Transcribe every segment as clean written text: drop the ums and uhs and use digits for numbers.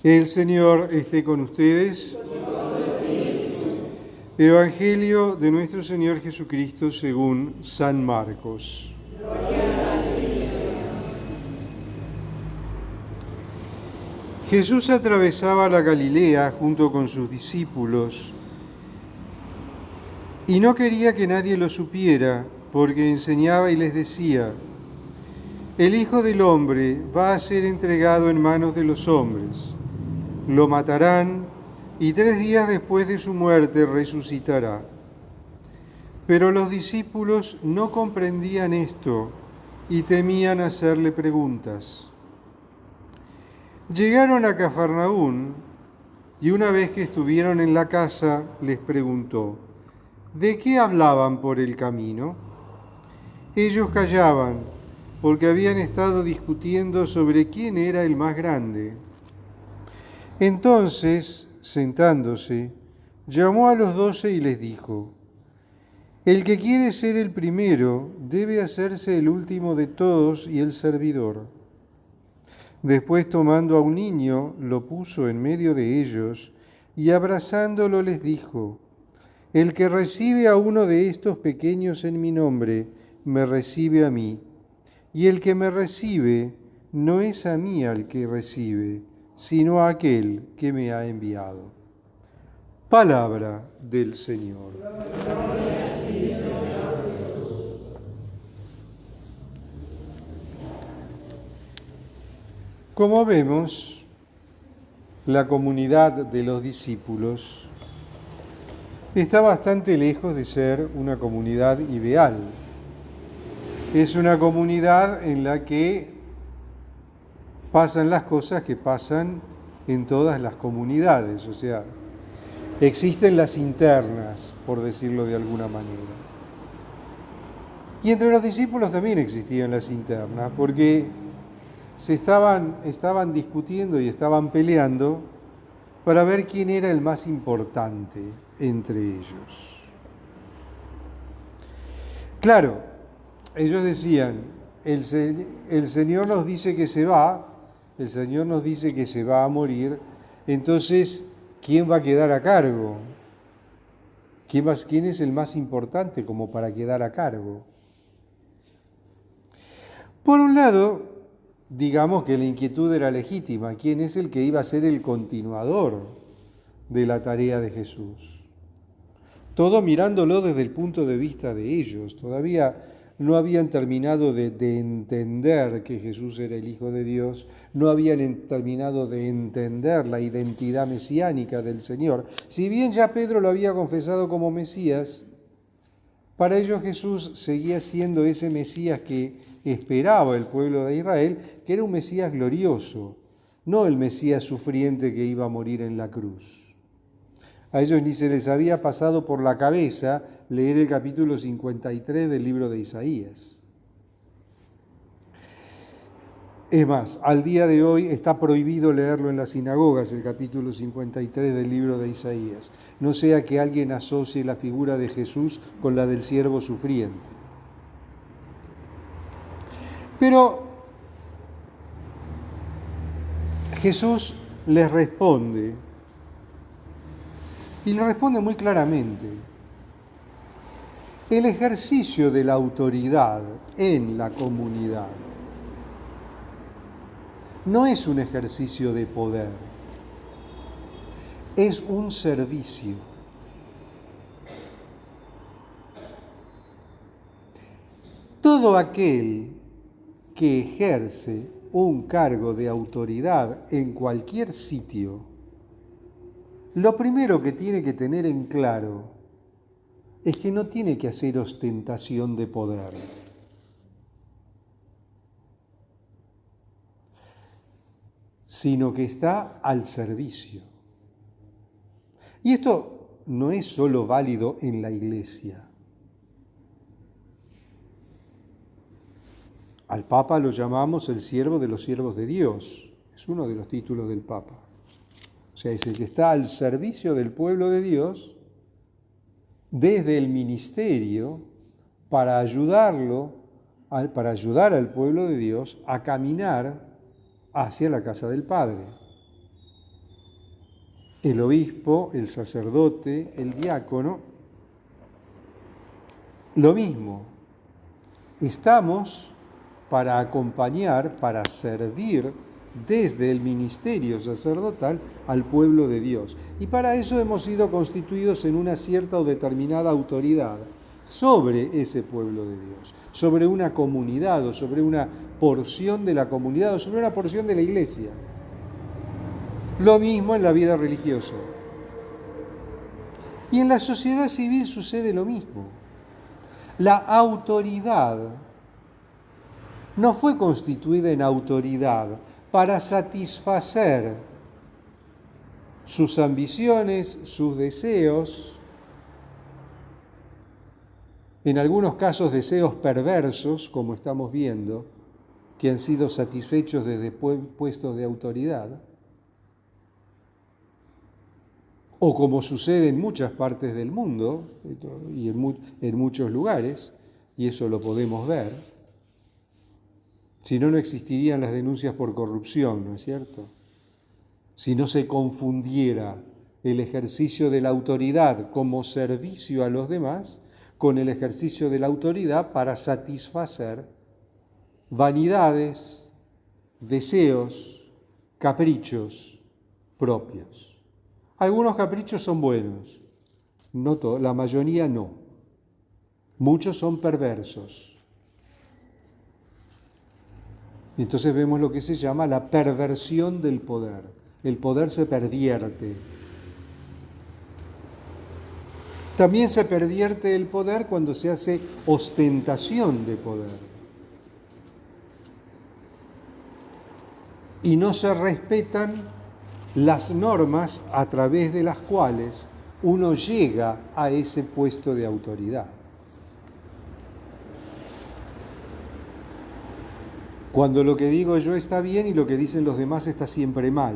El Señor esté con ustedes. Evangelio de nuestro Señor Jesucristo según San Marcos. Jesús atravesaba la Galilea junto con sus discípulos y no quería que nadie lo supiera, porque enseñaba y les decía: el Hijo del Hombre va a ser entregado en manos de los hombres. Lo matarán y 3 días después de su muerte resucitará. Pero los discípulos no comprendían esto y temían hacerle preguntas. Llegaron a Cafarnaún y una vez que estuvieron en la casa les preguntó: ¿de qué hablaban por el camino? Ellos callaban porque habían estado discutiendo sobre quién era el más grande. Entonces, sentándose, llamó a los 12 y les dijo: el que quiere ser el primero debe hacerse el último de todos y el servidor. Después, tomando a un niño, lo puso en medio de ellos y abrazándolo les dijo: el que recibe a uno de estos pequeños en mi nombre, me recibe a mí, y el que me recibe no es a mí al que recibe, sino a aquel que me ha enviado. Palabra del Señor. Como vemos, la comunidad de los discípulos está bastante lejos de ser una comunidad ideal. Es una comunidad en la que pasan las cosas que pasan en todas las comunidades, o sea, existen las internas, por decirlo de alguna manera. Y entre los discípulos también existían las internas, porque estaban discutiendo y estaban peleando para ver quién era el más importante entre ellos. Claro, ellos decían: el Señor nos dice que se va, el Señor nos dice que se va a morir, entonces, ¿quién va a quedar a cargo? ¿Quién es el más importante como para quedar a cargo? Por un lado, digamos que la inquietud era legítima: ¿quién es el que iba a ser el continuador de la tarea de Jesús? Todo mirándolo desde el punto de vista de ellos. Todavía no habían terminado de entender que Jesús era el Hijo de Dios, no habían terminado de entender la identidad mesiánica del Señor. Si bien ya Pedro lo había confesado como Mesías, para ellos Jesús seguía siendo ese Mesías que esperaba el pueblo de Israel, que era un Mesías glorioso, no el Mesías sufriente que iba a morir en la cruz. A ellos ni se les había pasado por la cabeza leer el capítulo 53 del libro de Isaías. Es más, al día de hoy está prohibido leerlo en las sinagogas, el capítulo 53 del libro de Isaías. No sea que alguien asocie la figura de Jesús con la del siervo sufriente. Pero Jesús les responde, y le responde muy claramente. El ejercicio de la autoridad en la comunidad no es un ejercicio de poder, es un servicio. Todo aquel que ejerce un cargo de autoridad en cualquier sitio, lo primero que tiene que tener en claro es que no tiene que hacer ostentación de poder. Sino que está al servicio. Y esto no es solo válido en la Iglesia. Al Papa lo llamamos el siervo de los siervos de Dios. Es uno de los títulos del Papa. O sea, es el que está al servicio del pueblo de Dios desde el ministerio para ayudar al pueblo de Dios a caminar hacia la casa del Padre. el obispo, el sacerdote, el diácono, lo mismo. Estamos para acompañar, para servir desde el ministerio sacerdotal al pueblo de Dios. Y para eso hemos sido constituidos en una cierta o determinada autoridad sobre ese pueblo de Dios, sobre una comunidad o sobre una porción de la comunidad o sobre una porción de la iglesia. Lo mismo en la vida religiosa. Y en la sociedad civil sucede lo mismo. La autoridad no fue constituida en autoridad para satisfacer sus ambiciones, sus deseos, en algunos casos deseos perversos, como estamos viendo, que han sido satisfechos desde puestos de autoridad, o como sucede en muchas partes del mundo y en muchos lugares, y eso lo podemos ver. Si no, no existirían las denuncias por corrupción, ¿no es cierto? Si no se confundiera el ejercicio de la autoridad como servicio a los demás con el ejercicio de la autoridad para satisfacer vanidades, deseos, caprichos propios. Algunos caprichos son buenos, no todos, la mayoría no. Muchos son perversos. Y entonces vemos lo que se llama la perversión del poder. El poder se pervierte. También se pervierte el poder cuando se hace ostentación de poder. Y no se respetan las normas a través de las cuales uno llega a ese puesto de autoridad. Cuando lo que digo yo está bien y lo que dicen los demás está siempre mal.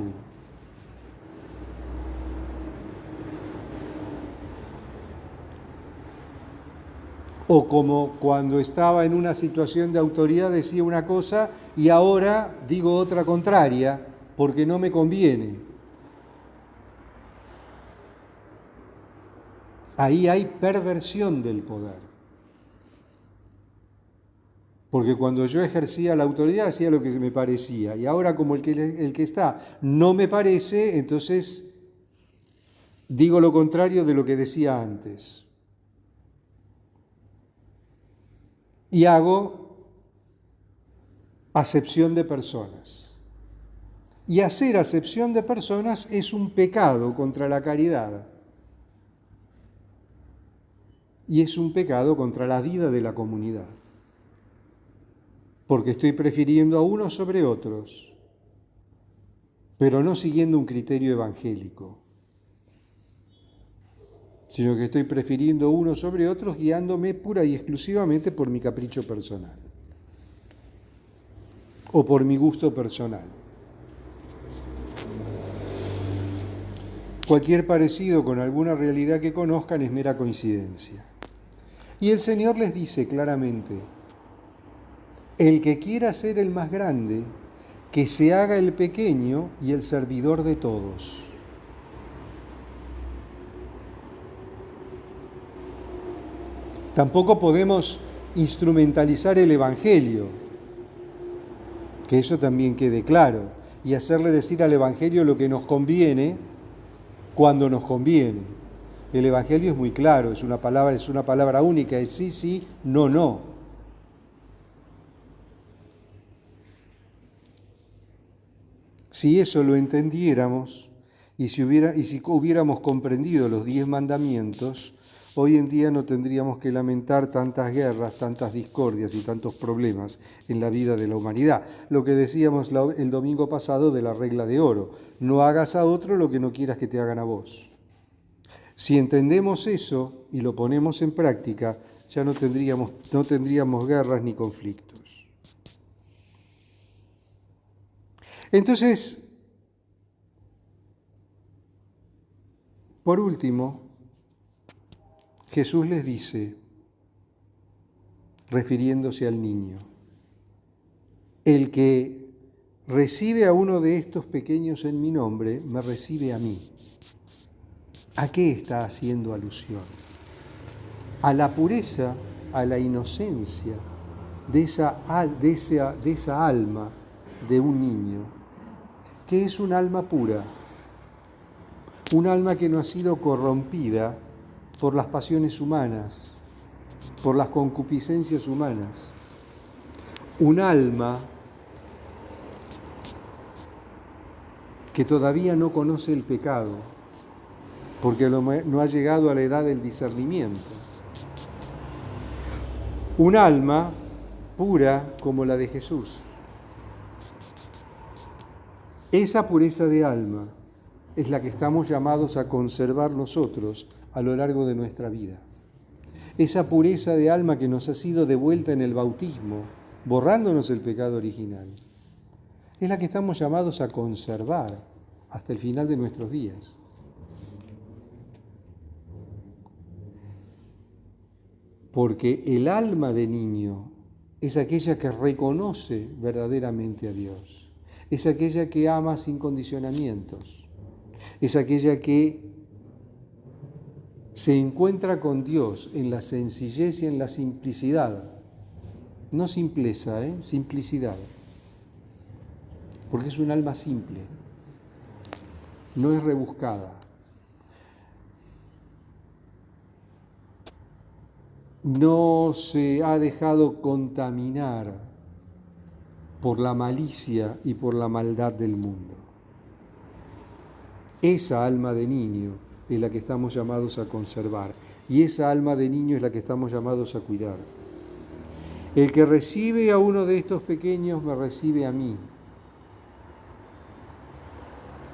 O como cuando estaba en una situación de autoridad decía una cosa y ahora digo otra contraria porque no me conviene. Ahí hay perversión del poder. Porque cuando yo ejercía la autoridad hacía lo que me parecía y ahora como el que está no me parece, entonces digo lo contrario de lo que decía antes. Y hago acepción de personas. Y hacer acepción de personas es un pecado contra la caridad. Y es un pecado contra la vida de la comunidad. Porque estoy prefiriendo a unos sobre otros, pero no siguiendo un criterio evangélico, sino que estoy prefiriendo unos sobre otros guiándome pura y exclusivamente por mi capricho personal o por mi gusto personal. Cualquier parecido con alguna realidad que conozcan es mera coincidencia. Y el Señor les dice claramente: el que quiera ser el más grande, que se haga el pequeño y el servidor de todos. Tampoco podemos instrumentalizar el Evangelio, que eso también quede claro, y hacerle decir al Evangelio lo que nos conviene cuando nos conviene. El Evangelio es muy claro, es una palabra única, es sí, sí, no, no. Si eso lo entendiéramos y si hubiéramos comprendido los 10 mandamientos, hoy en día no tendríamos que lamentar tantas guerras, tantas discordias y tantos problemas en la vida de la humanidad. Lo que decíamos el domingo pasado de la regla de oro: no hagas a otro lo que no quieras que te hagan a vos. Si entendemos eso y lo ponemos en práctica, ya no tendríamos guerras ni conflictos. Entonces, por último, Jesús les dice, refiriéndose al niño: el que recibe a uno de estos pequeños en mi nombre, me recibe a mí. ¿A qué está haciendo alusión? A la pureza, a la inocencia de esa alma de un niño, que es un alma pura, un alma que no ha sido corrompida por las pasiones humanas, por las concupiscencias humanas, un alma que todavía no conoce el pecado, porque no ha llegado a la edad del discernimiento. Un alma pura como la de Jesús. Esa pureza de alma es la que estamos llamados a conservar nosotros a lo largo de nuestra vida. Esa pureza de alma que nos ha sido devuelta en el bautismo, borrándonos el pecado original, es la que estamos llamados a conservar hasta el final de nuestros días. Porque el alma de niño es aquella que reconoce verdaderamente a Dios, es aquella que ama sin condicionamientos, es aquella que se encuentra con Dios en la sencillez y en la simplicidad, no simpleza, simplicidad, porque es un alma simple, no es rebuscada. No se ha dejado contaminar por la malicia y por la maldad del mundo. Esa alma de niño es la que estamos llamados a conservar, y esa alma de niño es la que estamos llamados a cuidar. El que recibe a uno de estos pequeños me recibe a mí,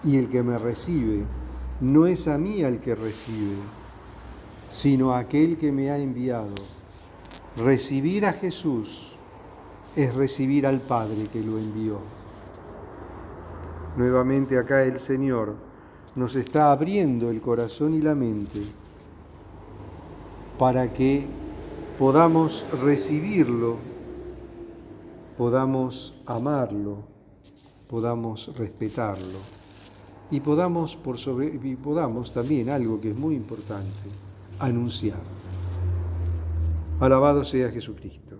y el que me recibe no es a mí al que recibe, sino a aquel que me ha enviado. Recibir a Jesús es recibir al Padre que lo envió. Nuevamente acá el Señor nos está abriendo el corazón y la mente para que podamos recibirlo, podamos amarlo, podamos respetarlo y podamos también, algo que es muy importante, anunciar. Alabado sea Jesucristo.